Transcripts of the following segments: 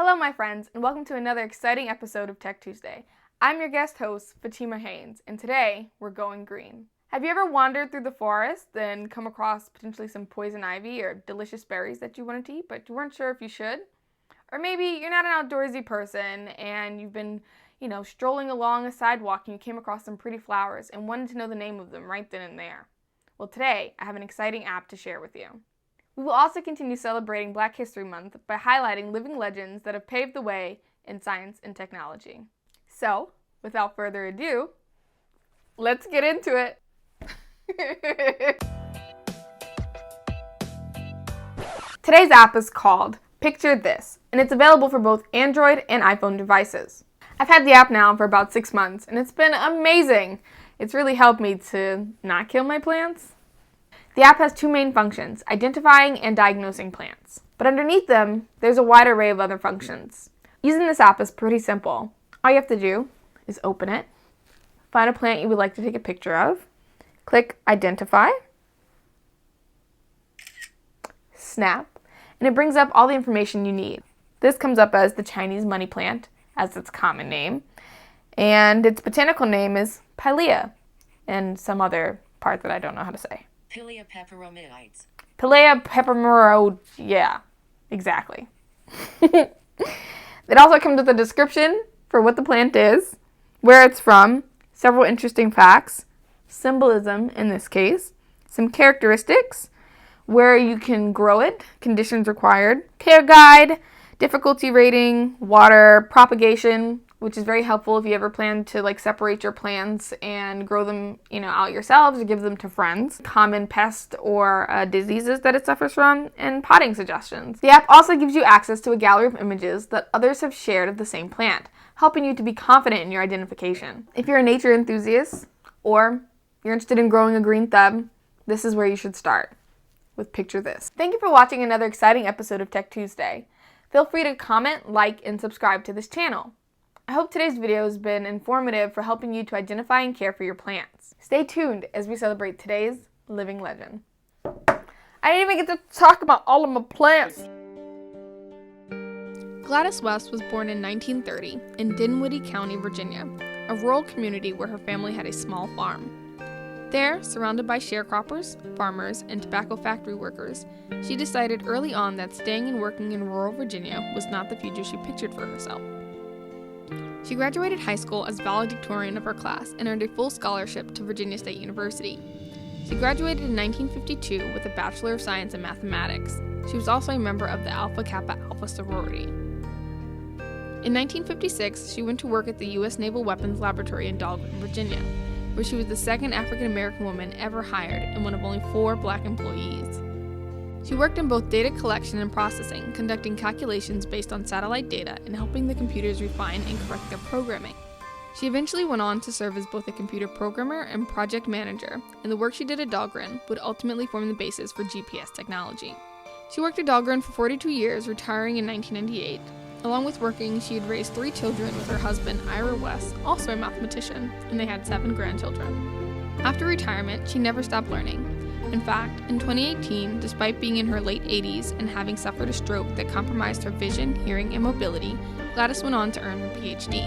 Hello my friends, and welcome to another exciting episode of Tech Tuesday. I'm your guest host, Fatima Haynes, and today we're going green. Have you ever wandered through the forest and come across potentially some poison ivy or delicious berries that you wanted to eat, but you weren't sure if you should? Or maybe you're not an outdoorsy person and you've been, strolling along a sidewalk and you came across some pretty flowers and wanted to know the name of them right then and there. Well, today I have an exciting app to share with you. We will also continue celebrating Black History Month by highlighting living legends that have paved the way in science and technology. So, without further ado, let's get into it. Today's app is called Picture This, and it's available for both Android and iPhone devices. I've had the app now for about 6 months, and it's been amazing. It's really helped me to not kill my plants. The app has two main functions, identifying and diagnosing plants. But underneath them, there's a wide array of other functions. Using this app is pretty simple. All you have to do is open it, find a plant you would like to take a picture of, click Identify, snap, and it brings up all the information you need. This comes up as the Chinese money plant, as its common name, and its botanical name is Pilea, and some other part that I don't know how to say. Pilea peperomides. Pilea peperomides, yeah, exactly. It also comes with a description for what the plant is, where it's from, several interesting facts, symbolism in this case, some characteristics, where you can grow it, conditions required, care guide, difficulty rating, water, propagation, which is very helpful if you ever plan to separate your plants and grow them, out yourselves or give them to friends. Common pests or diseases that it suffers from, and potting suggestions. The app also gives you access to a gallery of images that others have shared of the same plant, helping you to be confident in your identification. If you're a nature enthusiast or you're interested in growing a green thumb, this is where you should start with Picture This. Thank you for watching another exciting episode of Tech Tuesday. Feel free to comment, like, and subscribe to this channel. I hope today's video has been informative for helping you to identify and care for your plants. Stay tuned as we celebrate today's living legend. I didn't even get to talk about all of my plants. Gladys West was born in 1930 in Dinwiddie County, Virginia, a rural community where her family had a small farm. There, surrounded by sharecroppers, farmers, and tobacco factory workers, she decided early on that staying and working in rural Virginia was not the future she pictured for herself. She graduated high school as valedictorian of her class and earned a full scholarship to Virginia State University. She graduated in 1952 with a Bachelor of Science in Mathematics. She was also a member of the Alpha Kappa Alpha sorority. In 1956, she went to work at the U.S. Naval Weapons Laboratory in Dahlgren, Virginia, where she was the second African-American woman ever hired and one of only 4 Black employees. She worked in both data collection and processing, conducting calculations based on satellite data and helping the computers refine and correct their programming. She eventually went on to serve as both a computer programmer and project manager, and the work she did at Dahlgren would ultimately form the basis for GPS technology. She worked at Dahlgren for 42 years, retiring in 1998. Along with working, she had raised 3 children with her husband, Ira West, also a mathematician, and they had 7 grandchildren. After retirement, she never stopped learning. In fact, in 2018, despite being in her late 80s and having suffered a stroke that compromised her vision, hearing, and mobility, Gladys went on to earn her PhD.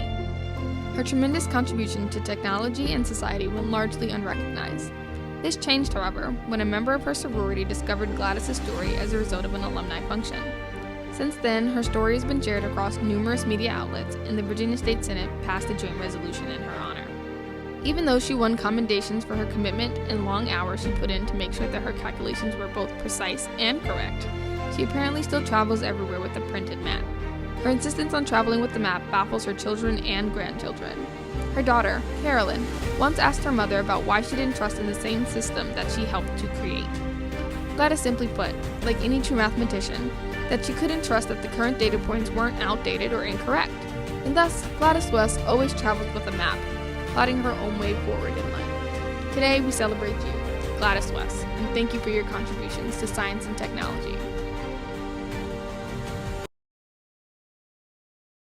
Her tremendous contribution to technology and society went largely unrecognized. This changed, however, when a member of her sorority discovered Gladys' story as a result of an alumni function. Since then, her story has been shared across numerous media outlets, and the Virginia State Senate passed a joint resolution in her honor. Even though she won commendations for her commitment and long hours she put in to make sure that her calculations were both precise and correct, she apparently still travels everywhere with a printed map. Her insistence on traveling with the map baffles her children and grandchildren. Her daughter, Carolyn, once asked her mother about why she didn't trust in the same system that she helped to create. Gladys simply put, like any true mathematician, that she couldn't trust that the current data points weren't outdated or incorrect, and thus Gladys West always travels with a map, plotting her own way forward in life. Today we celebrate you, Gladys West, and thank you for your contributions to science and technology.